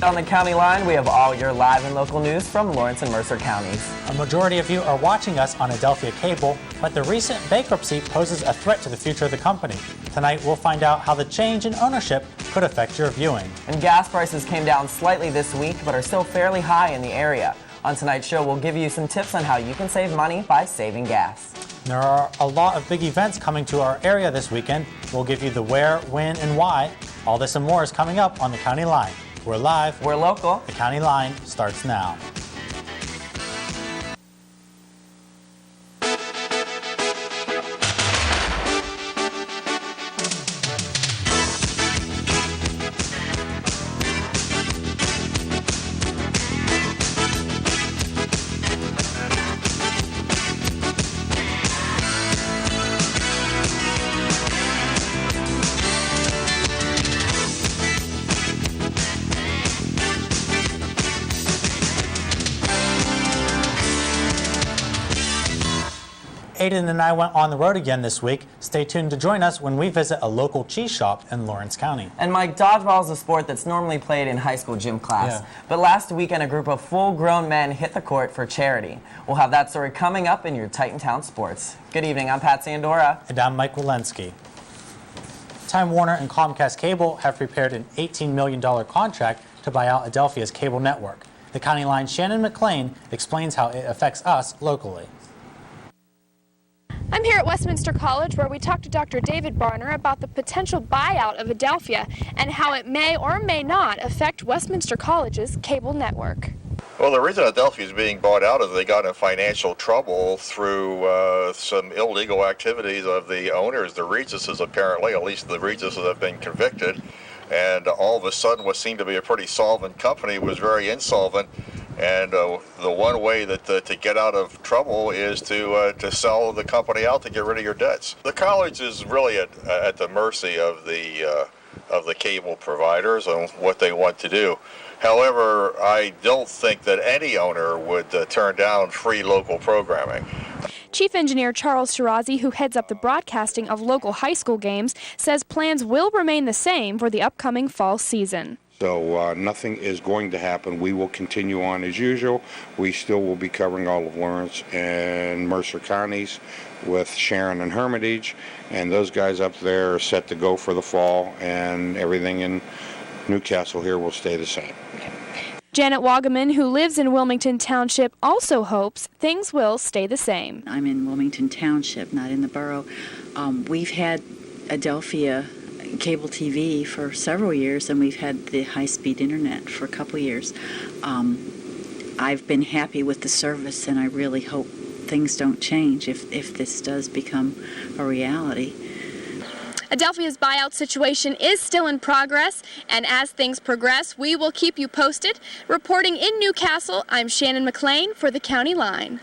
On the county line, we have all your live and local news from Lawrence and Mercer counties. A majority of you are watching us on Adelphia Cable, but the recent bankruptcy poses a threat to the future of the company. Tonight, we'll find out how the change in ownership could affect your viewing. And gas prices came down slightly this week, but are still fairly high in the area. On tonight's show, we'll give you some tips on how you can save money by saving gas. There are a lot of big events coming to our area this weekend. We'll give you the where, when, and why. All this and more is coming up on the County Line. We're live. We're local. The County Line starts now. Aiden and I went on the road again this week. Stay tuned to join us when we visit a local cheese shop in Lawrence County. And Mike, dodgeball is a sport that's normally played in high school gym class. Yeah. But last weekend, a group of full-grown men hit the court for charity. We'll have that story coming up in your Titantown Sports. Good evening, I'm Pat Sandora. And I'm Mike Walensky. Time Warner and Comcast Cable have prepared an $18 million contract to buy out Adelphia's cable network. The County Line's Shannon McLean explains how it affects us locally. I'm here at Westminster College where we talked to Dr. David Barner about the potential buyout of Adelphia and how it may or may not affect Westminster College's cable network. Well, the reason Adelphia is being bought out is they got in financial trouble through some illegal activities of the owners, the Regises apparently, at least the Regises have been convicted, and all of a sudden what seemed to be a pretty solvent company was very insolvent. And the one way that to get out of trouble is to sell the company out to get rid of your debts. The college is really at the mercy of the cable providers on what they want to do. However, I don't think that any owner would turn down free local programming. Chief Engineer Charles Shirazi, who heads up the broadcasting of local high school games, says plans will remain the same for the upcoming fall season. So nothing is going to happen. We will continue on as usual. We still will be covering all of Lawrence and Mercer counties with Sharon and Hermitage, and those guys up there are set to go for the fall, and everything in Newcastle here will stay the same. Janet Wagaman, who lives in Wilmington Township, also hopes things will stay the same. I'm in Wilmington Township, not in the borough. We've had Adelphia cable TV for several years, and we've had the high-speed internet for a couple years. I've been happy with the service, and I really hope things don't change if this does become a reality. Adelphia's buyout situation is still in progress, and as things progress, we will keep you posted. Reporting in Newcastle, I'm Shannon McLean for the County Line.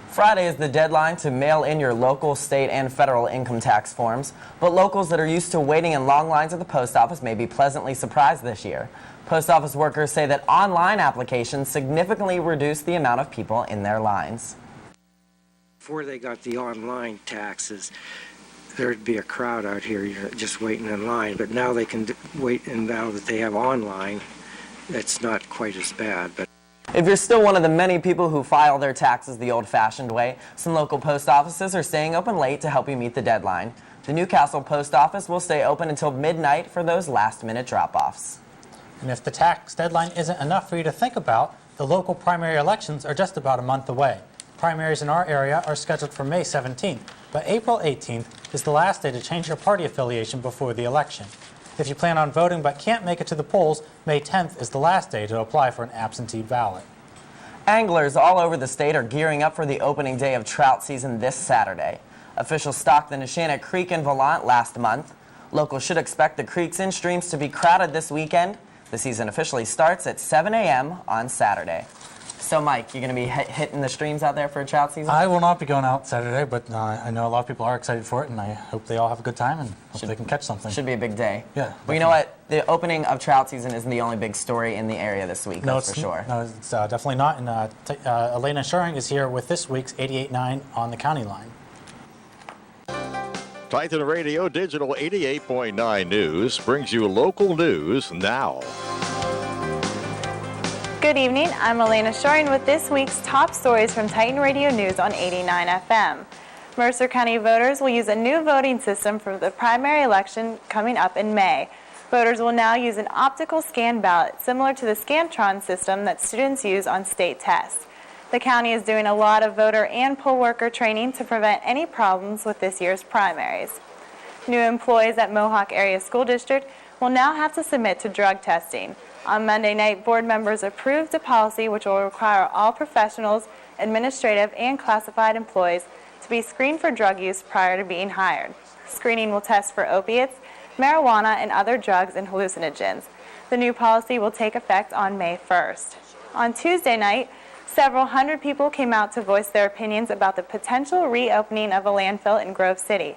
Friday is the deadline to mail in your local, state, and federal income tax forms, but locals that are used to waiting in long lines at the post office may be pleasantly surprised this year. Post office workers say that online applications significantly reduce the amount of people in their lines. Before they got the online taxes, there'd be a crowd out here just waiting in line, but now they can wait, and now that they have online, it's not quite as bad. But if you're still one of the many people who file their taxes the old-fashioned way, some local post offices are staying open late to help you meet the deadline. The Newcastle Post Office will stay open until midnight for those last-minute drop-offs. And if the tax deadline isn't enough for you to think about, the local primary elections are just about a month away. Primaries in our area are scheduled for May 17th, but April 18th is the last day to change your party affiliation before the election. If you plan on voting but can't make it to the polls, May 10th is the last day to apply for an absentee ballot. Anglers all over the state are gearing up for the opening day of trout season this Saturday. Officials stocked the Neshannock Creek in Volant last month. Locals should expect the creeks and streams to be crowded this weekend. The season officially starts at 7 a.m. on Saturday. So, Mike, you're going to be hitting the streams out there for trout season? I will not be going out Saturday, but I know a lot of people are excited for it, and I hope they all have a good time and hope they can catch something. Should be a big day. Yeah. Well, definitely. You know what? The opening of trout season isn't the only big story in the area this week, no, that's for sure. No, it's definitely not. And Elena Schuring is here with this week's 88.9 on the County Line. Titan Radio Digital 88.9 News brings you local news now. Good evening, I'm Elena Shoring with this week's top stories from Titan Radio News on 89 FM. Mercer County voters will use a new voting system for the primary election coming up in May. Voters will now use an optical scan ballot similar to the Scantron system that students use on state tests. The county is doing a lot of voter and poll worker training to prevent any problems with this year's primaries. New employees at Mohawk Area School District will now have to submit to drug testing. On Monday night, board members approved a policy which will require all professionals, administrative, and classified employees to be screened for drug use prior to being hired. Screening will test for opiates, marijuana, and other drugs and hallucinogens. The new policy will take effect on May 1st. On Tuesday night, several hundred people came out to voice their opinions about the potential reopening of a landfill in Grove City.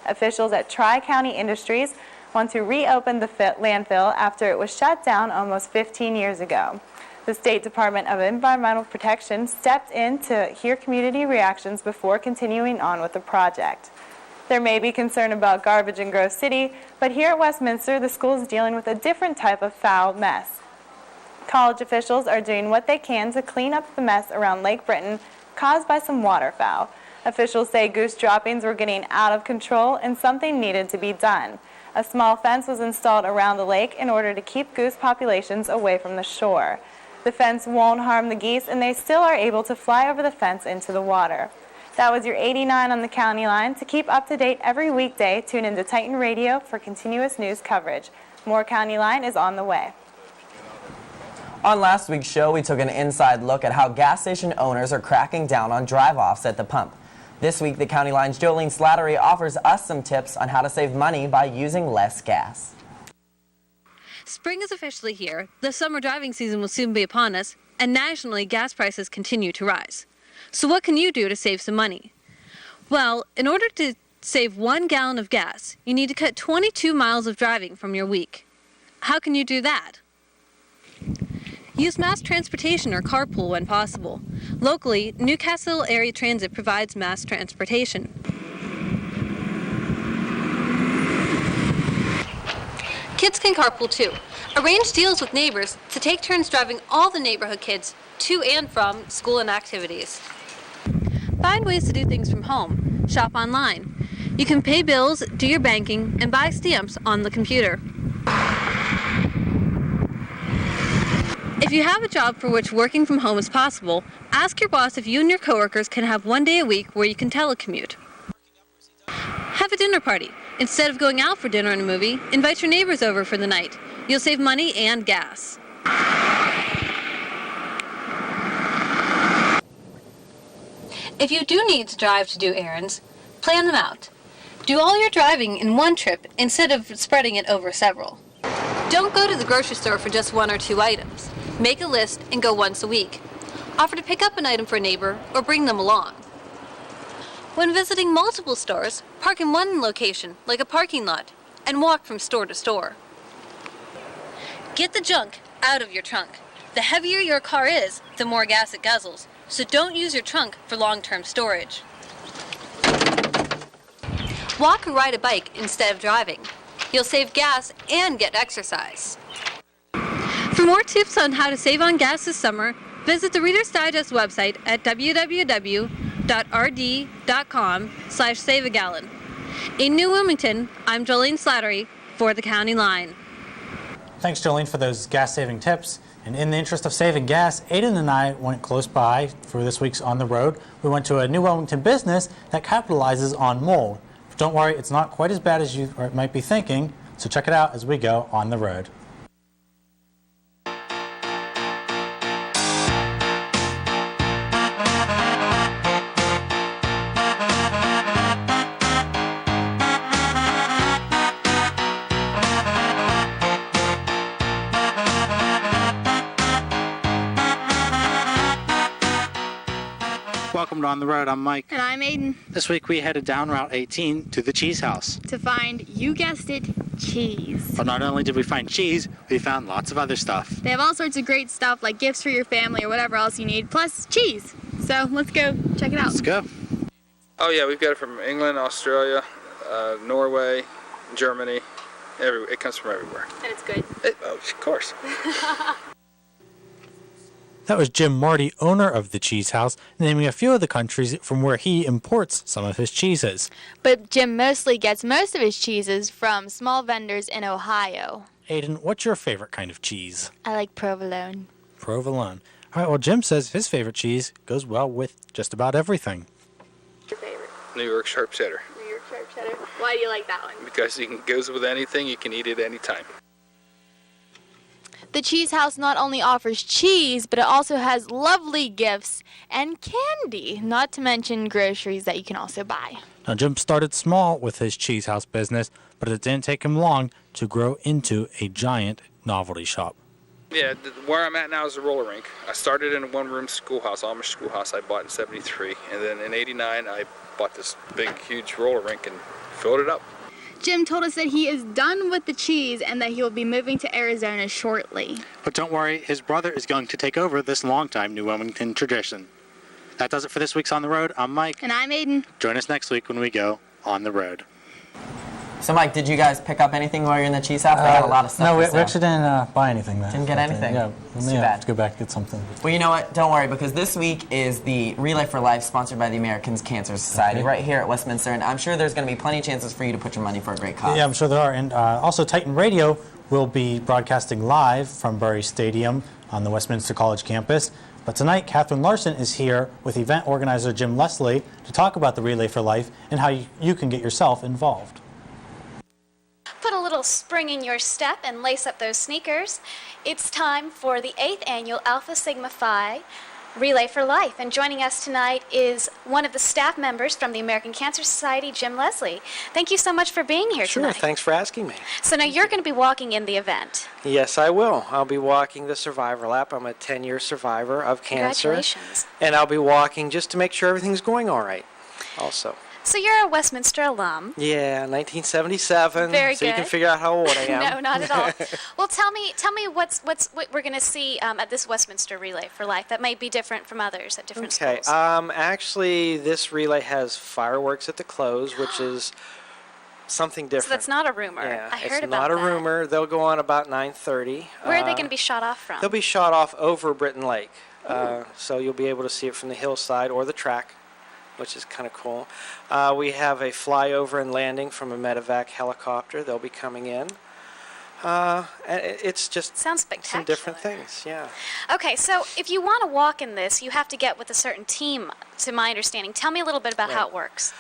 Officials at Tri-County Industries want to reopen the landfill after it was shut down almost 15 years ago. The State Department of Environmental Protection stepped in to hear community reactions before continuing on with the project. There may be concern about garbage in Grove City, but here at Westminster, the school is dealing with a different type of foul mess. College officials are doing what they can to clean up the mess around Lake Britain caused by some waterfowl. Officials say goose droppings were getting out of control and something needed to be done. A small fence was installed around the lake in order to keep goose populations away from the shore. The fence won't harm the geese, and they still are able to fly over the fence into the water. That was your 89 on the County Line. To keep up to date every weekday, tune into Titan Radio for continuous news coverage. More County Line is on the way. On last week's show, we took an inside look at how gas station owners are cracking down on drive-offs at the pump. This week, the County Line's Jolene Slattery offers us some tips on how to save money by using less gas. Spring is officially here, the summer driving season will soon be upon us, and nationally, gas prices continue to rise. So what can you do to save some money? Well, in order to save 1 gallon of gas, you need to cut 22 miles of driving from your week. How can you do that? Use mass transportation or carpool when possible. Locally, Newcastle Area Transit provides mass transportation. Kids can carpool too. Arrange deals with neighbors to take turns driving all the neighborhood kids to and from school and activities. Find ways to do things from home. Shop online. You can pay bills, do your banking, and buy stamps on the computer. If you have a job for which working from home is possible, ask your boss if you and your coworkers can have 1 day a week where you can telecommute. Have a dinner party. Instead of going out for dinner and a movie, invite your neighbors over for the night. You'll save money and gas. If you do need to drive to do errands, plan them out. Do all your driving in one trip instead of spreading it over several. Don't go to the grocery store for just 1 or 2 items. Make a list and go once a week. Offer to pick up an item for a neighbor or bring them along. When visiting multiple stores, park in one location, like a parking lot, and walk from store to store. Get the junk out of your trunk. The heavier your car is, the more gas it guzzles, so don't use your trunk for long-term storage. Walk or ride a bike instead of driving. You'll save gas and get exercise. For more tips on how to save on gas this summer, visit the Reader's Digest website at www.rd.com/saveagallon. In New Wilmington, I'm Jolene Slattery for the County Line. Thanks, Jolene, for those gas-saving tips. And in the interest of saving gas, Aiden and I went close by for this week's On the Road. We went to a New Wilmington business that capitalizes on mold. But don't worry, it's not quite as bad as you might be thinking, so check it out as we go on the road. Welcome to On the Road. I'm Mike. And I'm Aiden. This week we headed down Route 18 to the Cheese House. To find, you guessed it, cheese. But not only did we find cheese, we found lots of other stuff. They have all sorts of great stuff like gifts for your family or whatever else you need, plus cheese. So let's go check it out. Let's go. Oh yeah, we've got it from England, Australia, Norway, Germany. It comes from everywhere. And it's good. Of course. That was Jim Marty, owner of the Cheese House, naming a few of the countries from where he imports some of his cheeses. But Jim mostly gets most of his cheeses from small vendors in Ohio. Aiden, what's your favorite kind of cheese? I like provolone. Provolone. All right, well, Jim says his favorite cheese goes well with just about everything. Your favorite? New York sharp cheddar. New York sharp cheddar. Why do you like that one? Because it goes with anything, you can eat it anytime. The Cheese House not only offers cheese, but it also has lovely gifts and candy, not to mention groceries that you can also buy. Now, Jim started small with his Cheese House business, but it didn't take him long to grow into a giant novelty shop. Yeah, where I'm at now is a roller rink. I started in a one-room schoolhouse, Amish schoolhouse I bought in '73, and then in '89 I bought this big, huge roller rink and filled it up. Jim told us that he is done with the cheese and that he will be moving to Arizona shortly. But don't worry, his brother is going to take over this longtime New Wilmington tradition. That does it for this week's On the Road. I'm Mike. And I'm Aiden. Join us next week when we go On the Road. So, Mike, did you guys pick up anything while you're in the Cheese House? They got a lot of stuff. No, we for sale. actually didn't buy anything there. Didn't get anything? Yeah, It's we too may bad. have to go back and get something. Well, you know what? Don't worry, because this week is the Relay for Life, sponsored by the American Cancer Society, right here at Westminster, and I'm sure there's going to be plenty of chances for you to put your money for a great cause. Yeah, I'm sure there are. And also, Titan Radio will be broadcasting live from Bury Stadium on the Westminster College campus. But tonight, Catherine Larson is here with event organizer Jim Leslie to talk about the Relay for Life and how you can get yourself involved. Put a little spring in your step and lace up those sneakers. It's time for the 8th annual Alpha Sigma Phi Relay for Life. And joining us tonight is one of the staff members from the American Cancer Society, Jim Leslie. Thank you so much for being here tonight. Sure, thanks for asking me. So now you're going to be walking in the event. Yes, I will. I'll be walking the survivor lap. I'm a 10-year survivor of cancer. Congratulations. And I'll be walking just to make sure everything's going all right also. So you're a Westminster alum. Yeah, 1977. Very so you can good. figure out how old I am. No, not at all. Well, tell me what we're going to see at this Westminster Relay for Life that might be different from others at different Okay. schools. Actually, this relay has fireworks at the close, which is something different. So that's not a rumor. Yeah, I heard it's about not a that. rumor. They'll go on about 9:30. Where are they going to be shot off from? They'll be shot off over Britton Lake. So you'll be able to see it from the hillside or the track, which is kind of cool. We have a flyover and landing from a medevac helicopter. They'll be coming in. And it's just sounds spectacular. Some different things, yeah. Okay, so if you want to walk in this, you have to get with a certain team, to my understanding. Tell me a little bit about how it works.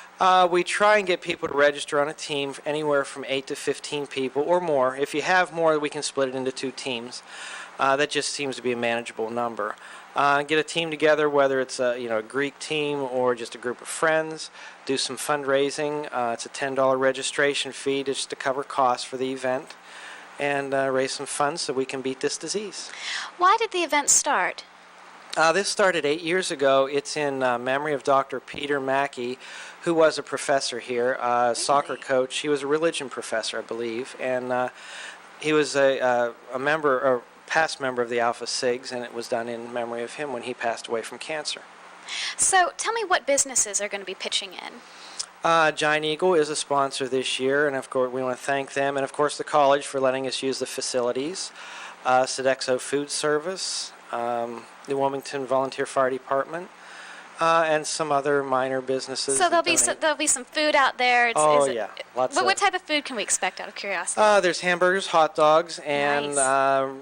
We try and get people to register on a team, anywhere from 8 to 15 people or more. If you have more, we can split it into 2 teams. That just seems to be a manageable number. Get a team together, whether it's a Greek team or just a group of friends. Do some fundraising. It's a $10 registration fee just to cover costs for the event, and raise some funds so we can beat this disease. Why did the event start? This started 8 years ago. It's in memory of Dr. Peter Mackey, who was a professor here, soccer coach. He was a religion professor, I believe, and he was a member, or past member of the Alpha Sigs, and it was done in memory of him when he passed away from cancer. So tell me what businesses are going to be pitching in. Giant Eagle is a sponsor this year, and of course we want to thank them, and of course the college for letting us use the facilities. Sodexo Food Service, the Wilmington Volunteer Fire Department, and some other minor businesses. So there'll be some food out there. Lots what type of food can we expect, out of curiosity? There's hamburgers, hot dogs, and Nice.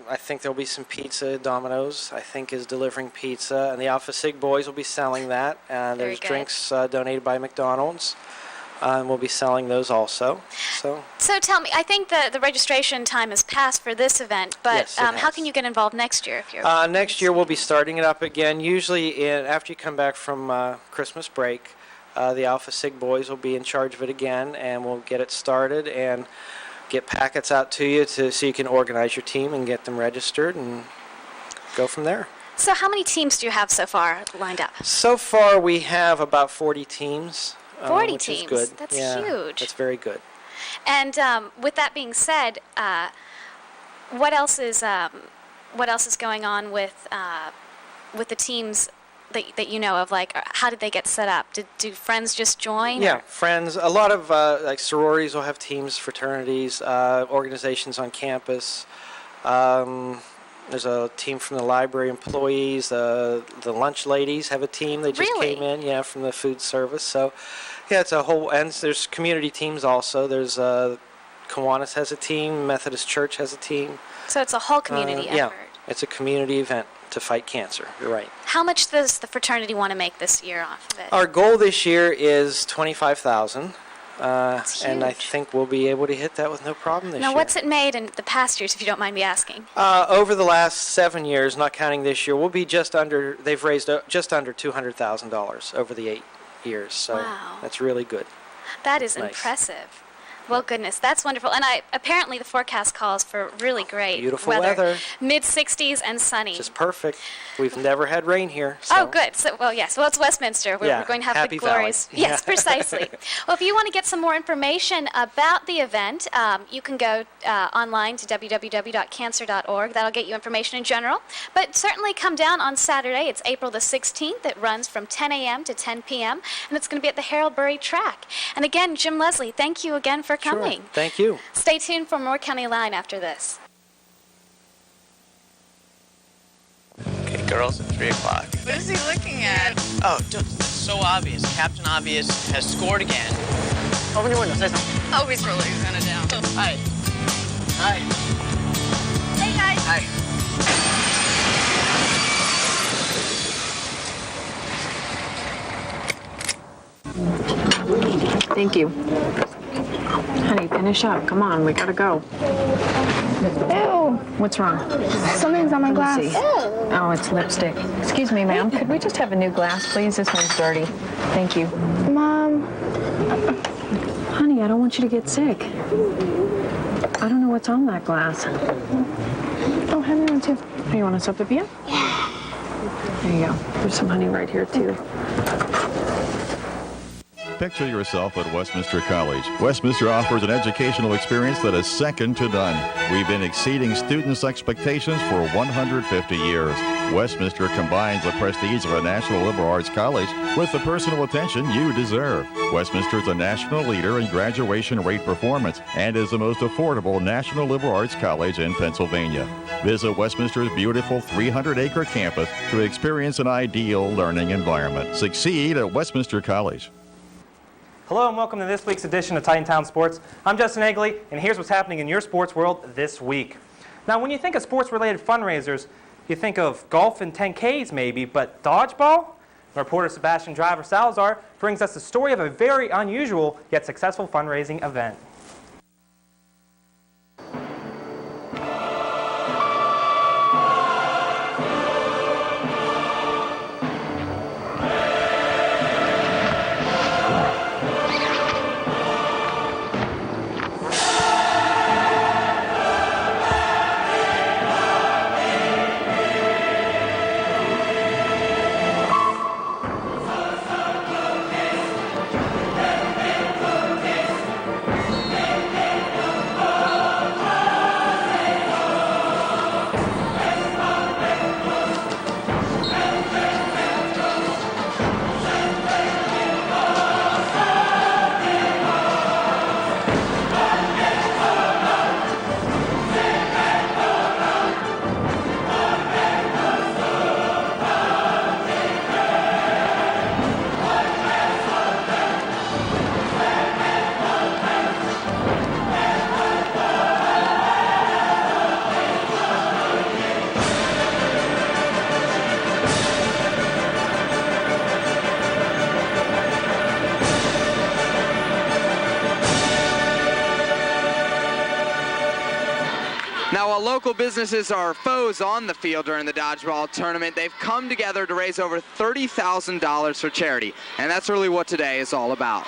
I think there'll be some pizza. Domino's, I think, is delivering pizza, and the Alpha Sig boys will be selling that. And Very there's good. drinks donated by McDonald's, and we'll be selling those also. So Tell me, I think the registration time has passed for this event, but Yes, it how has. can you get involved next year if you're... next year we'll be starting it up again. Usually after you come back from Christmas break, the Alpha Sig boys will be in charge of it again, and we'll get it started and get packets out to you so you can organize your team and get them registered and go from there. So how many teams do you have so far lined up? So far we have about 40 teams. 40 which teams? Is good. That's Yeah, huge. That's very good. And with that being said, what else is going on with the teams that you know of? Like, how did they get set up? Do friends just join? Yeah, friends. A lot of like sororities will have teams, fraternities, organizations on campus. There's a team from the library employees. The lunch ladies have a team. They just came in, yeah, from the food service. So, yeah, it's a whole, and there's community teams also. There's Kiwanis has a team. Methodist Church has a team. So it's a whole community effort. Yeah, it's a community event to fight cancer. You're right. How much does the fraternity want to make this year off of it? Our goal this year is $25,000. And I huge. think we'll be able to hit that with no problem this year. Now, what's it made in the past years, if you don't mind me asking? Over the last 7 years, not counting this year, we'll be just under, they've raised just under $200,000 over the 8 years. So Wow. that's really good. That is Nice. impressive. Well, goodness, that's wonderful. And apparently the forecast calls for really great Beautiful weather. Mid-60s and sunny. Just perfect. We've never had rain here. So. Oh, good. So, well, yes. Well, it's Westminster. We're going to have Happy the glorious. Valley. Yes, precisely. Well, if you want to get some more information about the event, you can go online to www.cancer.org. That'll get you information in general. But certainly come down on Saturday. It's April the 16th. It runs from 10 a.m. to 10 p.m. And it's going to be at the Harold-Bury track. And again, Jim Leslie, thank you again for coming. Sure. Thank you. Stay tuned for more County Line after this. Okay, girls, at 3 o'clock. What is he looking at? Oh, dude, it's so obvious. Captain Obvious has scored again. Open your window, say something. Oh, he's really gonna down. Hi. Hi. Hey, guys. Hi. Thank you. Honey, finish up. Come on, we gotta go. Ew. What's wrong? Something's on my glass. Let me see. Oh, it's lipstick. Excuse me, ma'am. Could we just have a new glass, please? This one's dirty. Thank you. Mom. Honey, I don't want you to get sick. I don't know what's on that glass. Oh, have me one too. Hey, you want a Sopapilla? Yeah. There you go. There's some honey right here, too. Picture yourself at Westminster College. Westminster offers an educational experience that is second to none. We've been exceeding students' expectations for 150 years. Westminster combines the prestige of a national liberal arts college with the personal attention you deserve. Westminster is a national leader in graduation rate performance and is the most affordable national liberal arts college in Pennsylvania. Visit Westminster's beautiful 300-acre campus to experience an ideal learning environment. Succeed at Westminster College. Hello and welcome to this week's edition of Titantown Sports. I'm Justin Egley, and here's what's happening in your sports world this week. Now, when you think of sports-related fundraisers, you think of golf and 10Ks maybe, but dodgeball? Reporter Sebastian Driver Salazar brings us the story of a very unusual yet successful fundraising event. Now, while local businesses are foes on the field during the dodgeball tournament, they've come together to raise over $30,000 for charity, and that's really what today is all about.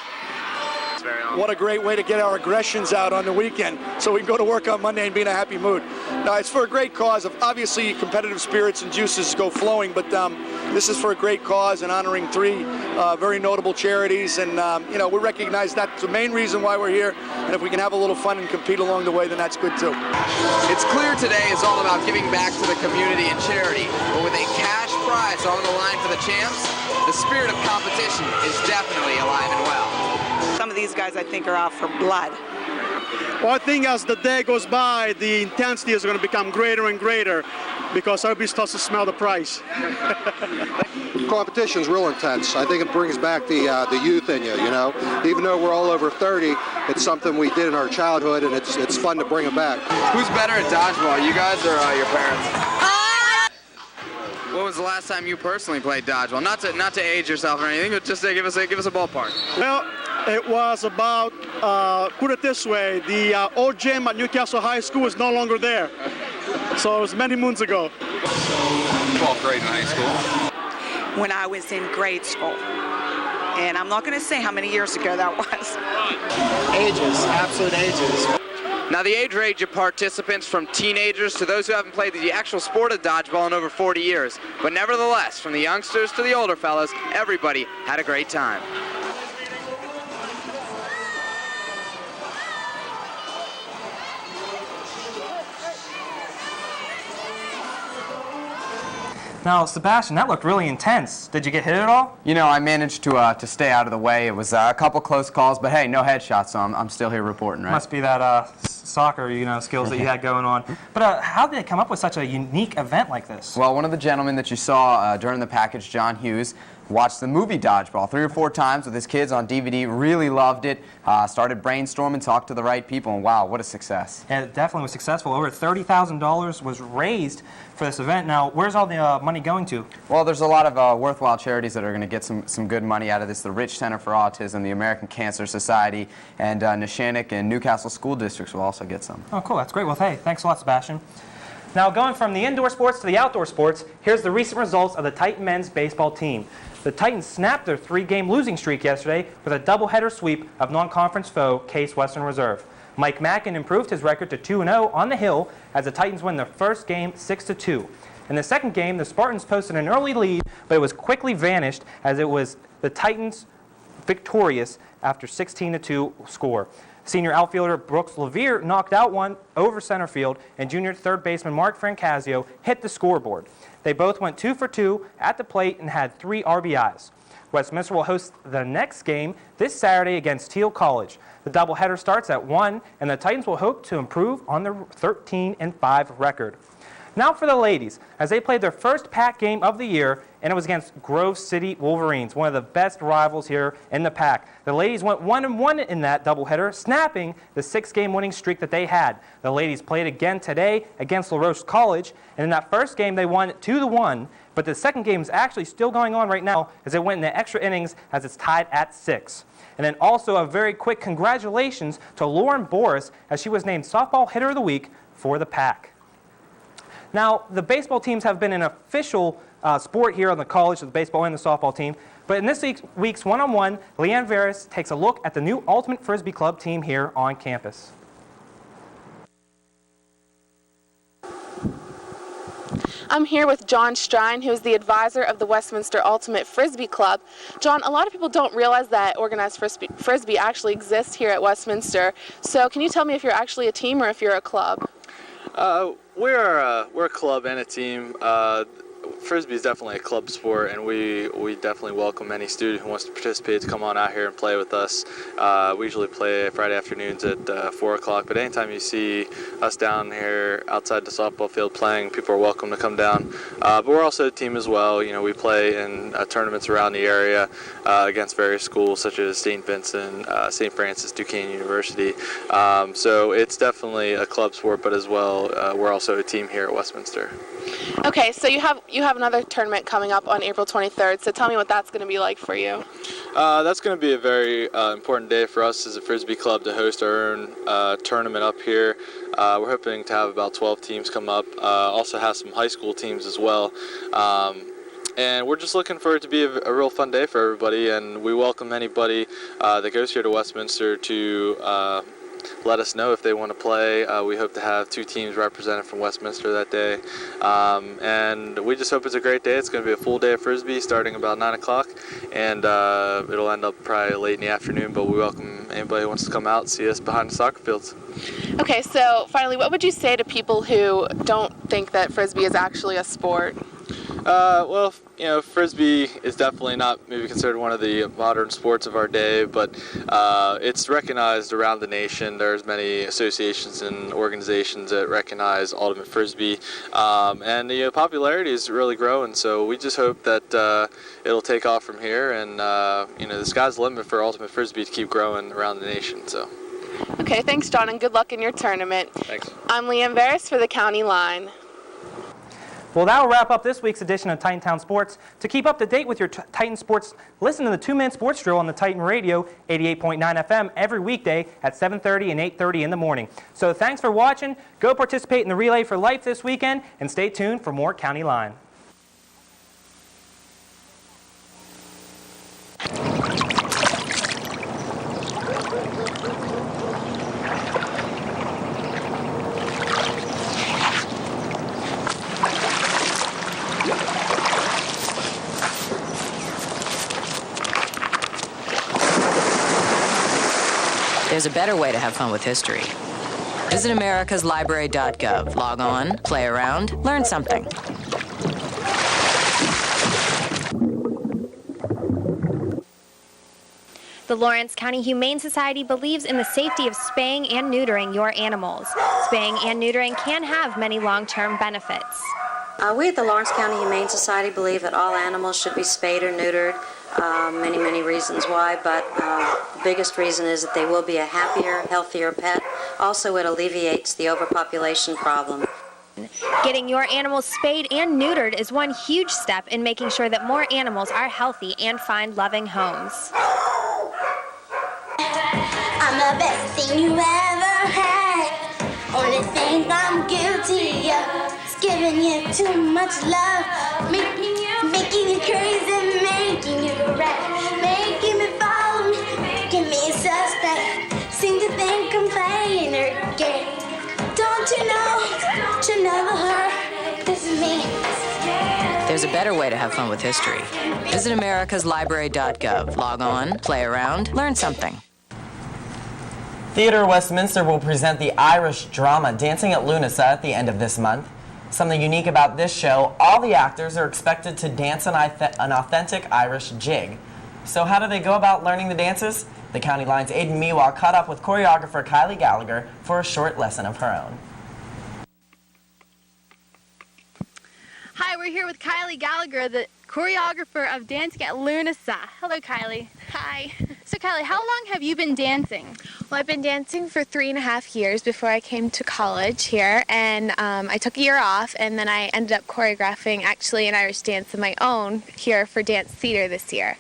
What a great way to get our aggressions out on the weekend so we can go to work on Monday and be in a happy mood. Now, it's for a great cause. Obviously, competitive spirits and juices go flowing, but this is for a great cause and honoring three very notable charities. And, you know, we recognize that's the main reason why we're here. And if we can have a little fun and compete along the way, then that's good, too. It's clear today is all about giving back to the community and charity, but with a cash prize on the line for the champs. The spirit of competition is definitely alive and well. Some of these guys, I think, are out for blood. Well, I think as the day goes by, the intensity is going to become greater and greater because everybody starts to smell the price. Competition's real intense. I think it brings back the youth in you, you know. Even though we're all over 30, it's something we did in our childhood, and it's fun to bring it back. Who's better at dodgeball, you guys or your parents? What was the last time you personally played dodgeball? Not to age yourself or anything, but just to give us a ballpark. Well, it was about, put it this way, the old gym at Newcastle High School is no longer there. So it was many moons ago. 12th grade in high school. When I was in grade school. And I'm not going to say how many years ago that was. Ages, absolute ages. Now the age range of participants from teenagers to those who haven't played the actual sport of dodgeball in over 40 years. But nevertheless, from the youngsters to the older fellas, everybody had a great time. Now, Sebastian, that looked really intense. Did you get hit at all? You know, I managed to stay out of the way. It was a couple close calls, but hey, no headshots, so I'm still here reporting, right? Must be that soccer, skills that you had going on. But how did they come up with such a unique event like this? Well, one of the gentlemen that you saw during the package, John Hughes, watched the movie Dodgeball 3 or 4 times with his kids on DVD, really loved it, started brainstorming, talked to the right people, and wow, what a success. Yeah, it definitely was successful. Over $30,000 was raised for this event. Now, where's all the money going to? Well, there's a lot of worthwhile charities that are going to get some good money out of this. The Rich Center for Autism, the American Cancer Society, and Neshannock and Newcastle school districts will also get some. Oh, cool. That's great. Well, hey, thanks a lot, Sebastian. Now, going from the indoor sports to the outdoor sports, here's the recent results of the Titan men's baseball team. The Titans snapped their 3-game losing streak yesterday with a doubleheader sweep of non-conference foe Case Western Reserve. Mike Mackin improved his record to 2-0 on the Hill as the Titans win their first game 6-2. In the second game, the Spartans posted an early lead, but it was quickly vanished as it was the Titans victorious after 16-2 score. Senior outfielder Brooks Levere knocked out one over center field, and junior third baseman Mark Francasio hit the scoreboard. They both went 2 for 2 at the plate and had 3 RBIs. Westminster will host the next game this Saturday against Teal College. The doubleheader starts at 1, and the Titans will hope to improve on their 13-5 record. Now for the ladies, as they played their first pack game of the year, and it was against Grove City Wolverines, one of the best rivals here in the pack. The ladies went 1-1 in that doubleheader, snapping the 6-game winning streak that they had. The ladies played again today against LaRoche College, and in that first game they won 2-1, but the second game is actually still going on right now as they went into extra innings as it's tied at 6. And then also a very quick congratulations to Lauren Boris as she was named Softball Hitter of the Week for the pack. Now, the baseball teams have been an official sport here on the college, the baseball and the softball team. But in this week's one-on-one, Leanne Veras takes a look at the new Ultimate Frisbee Club team here on campus. I'm here with John Strine, who is the advisor of the Westminster Ultimate Frisbee Club. John, a lot of people don't realize that organized frisbee actually exists here at Westminster. So can you tell me if you're actually a team or if you're a club? We're a club and a team. Frisbee is definitely a club sport, and we definitely welcome any student who wants to participate to come on out here and play with us. We usually play Friday afternoons at 4 o'clock, but anytime you see us down here outside the softball field playing, people are welcome to come down. But we're also a team as well. You know, we play in tournaments around the area against various schools such as St. Vincent, St. Francis, Duquesne University. So it's definitely a club sport, but as well, we're also a team here at Westminster. Okay, so you have another tournament coming up on April 23rd, so tell me what that's going to be like for you. That's going to be a very important day for us as a Frisbee Club to host our own tournament up here. We're hoping to have about 12 teams come up, also have some high school teams as well. And we're just looking for it to be a real fun day for everybody, and we welcome anybody that goes here to Westminster to let us know if they want to play. We hope to have 2 teams represented from Westminster that day. And we just hope it's a great day. It's going to be a full day of Frisbee starting about 9 o'clock, and it'll end up probably late in the afternoon, but we welcome anybody who wants to come out and see us behind the soccer fields. Okay, so finally, what would you say to people who don't think that Frisbee is actually a sport? Well, you know, Frisbee is definitely not maybe considered one of the modern sports of our day, but it's recognized around the nation. There's many associations and organizations that recognize Ultimate Frisbee, and the popularity is really growing, so we just hope that it'll take off from here, and you know, the sky's the limit for Ultimate Frisbee to keep growing around the nation. So. Okay, thanks, John, and good luck in your tournament. Thanks. I'm Leanne Veras for the County Line. Well, that'll wrap up this week's edition of Titantown Sports. To keep up to date with your Titan Sports, listen to the 2-Minute Sports Drill on the Titan Radio, 88.9 FM, every weekday at 7:30 and 8:30 in the morning. So thanks for watching. Go participate in the Relay for Life this weekend, and stay tuned for more County Line. There's a better way to have fun with history. Visit americaslibrary.gov. Log on, play around, learn something. The Lawrence County Humane Society believes in the safety of spaying and neutering your animals. Spaying and neutering can have many long-term benefits. We at the Lawrence County Humane Society believe that all animals should be spayed or neutered. Many reasons why, but the biggest reason is that they will be a happier, healthier pet. Also, it alleviates the overpopulation problem. Getting your animals spayed and neutered is one huge step in making sure that more animals are healthy and find loving homes. I'm the best thing you ever had. Only thing I'm guilty of is giving you too much love, making you crazy, making you right, making me follow me, making me suspect. Seem to think I'm playing her game. Don't you know the her? This is me. There's a better way to have fun with history. Visit americaslibrary.gov. Log on, play around, learn something. Theatre Westminster will present the Irish drama Dancing at Lunasa at the end of this month. Something unique about this show, all the actors are expected to dance an authentic Irish jig. So how do they go about learning the dances? The County Line's Aiden Miwa caught up with choreographer Kylie Gallagher for a short lesson of her own. Hi, we're here with Kylie Gallagher, the choreographer of Dancing at Lunasa. Hello, Kylie. Hi. So, Kylie, how long have you been dancing? Well, I've been dancing for 3.5 years before I came to college here, and I took a year off, and then I ended up choreographing actually an Irish dance of my own here for Dance Theater this year.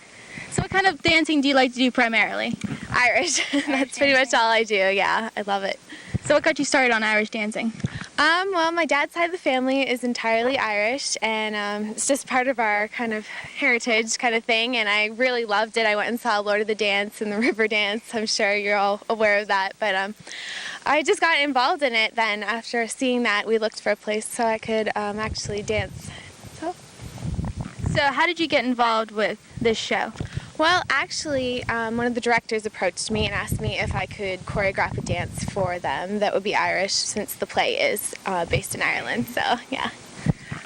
So what kind of dancing do you like to do primarily? Irish. That's pretty much all I do, yeah. I love it. So what got you started on Irish dancing? Well, my dad's side of the family is entirely Irish, and it's just part of our kind of heritage kind of thing, and I really loved it. I went and saw Lord of the Dance and the River Dance. I'm sure you're all aware of that, but I just got involved in it then. After seeing that, we looked for a place so I could actually dance. So how did you get involved with this show? Well, actually, one of the directors approached me and asked me if I could choreograph a dance for them that would be Irish, since the play is based in Ireland, so yeah.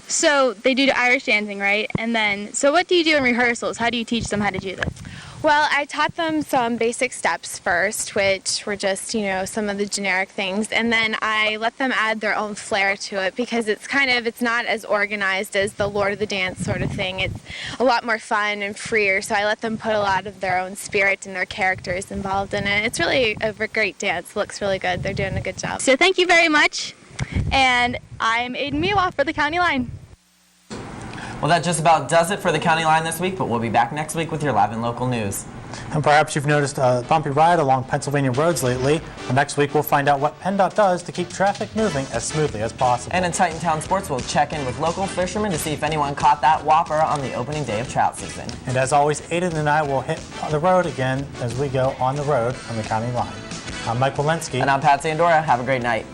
So they do the Irish dancing, right? And then, so what do you do in rehearsals? How do you teach them how to do this? Well, I taught them some basic steps first, which were just, you know, some of the generic things, and then I let them add their own flair to it, because it's not as organized as the Lord of the Dance sort of thing. It's a lot more fun and freer, so I let them put a lot of their own spirit and their characters involved in it. It's really a great dance. It looks really good. They're doing a good job. So thank you very much, and I'm Aiden Miwa for the County Line. Well, that just about does it for the County Line this week, but we'll be back next week with your live and local news. And perhaps you've noticed a bumpy ride along Pennsylvania roads lately. But next week we'll find out what PennDOT does to keep traffic moving as smoothly as possible. And in Titantown Sports, we'll check in with local fishermen to see if anyone caught that whopper on the opening day of trout season. And as always, Aiden and I will hit the road again as we go on the road from the County Line. I'm Mike Walensky. And I'm Pat Sandora. Have a great night.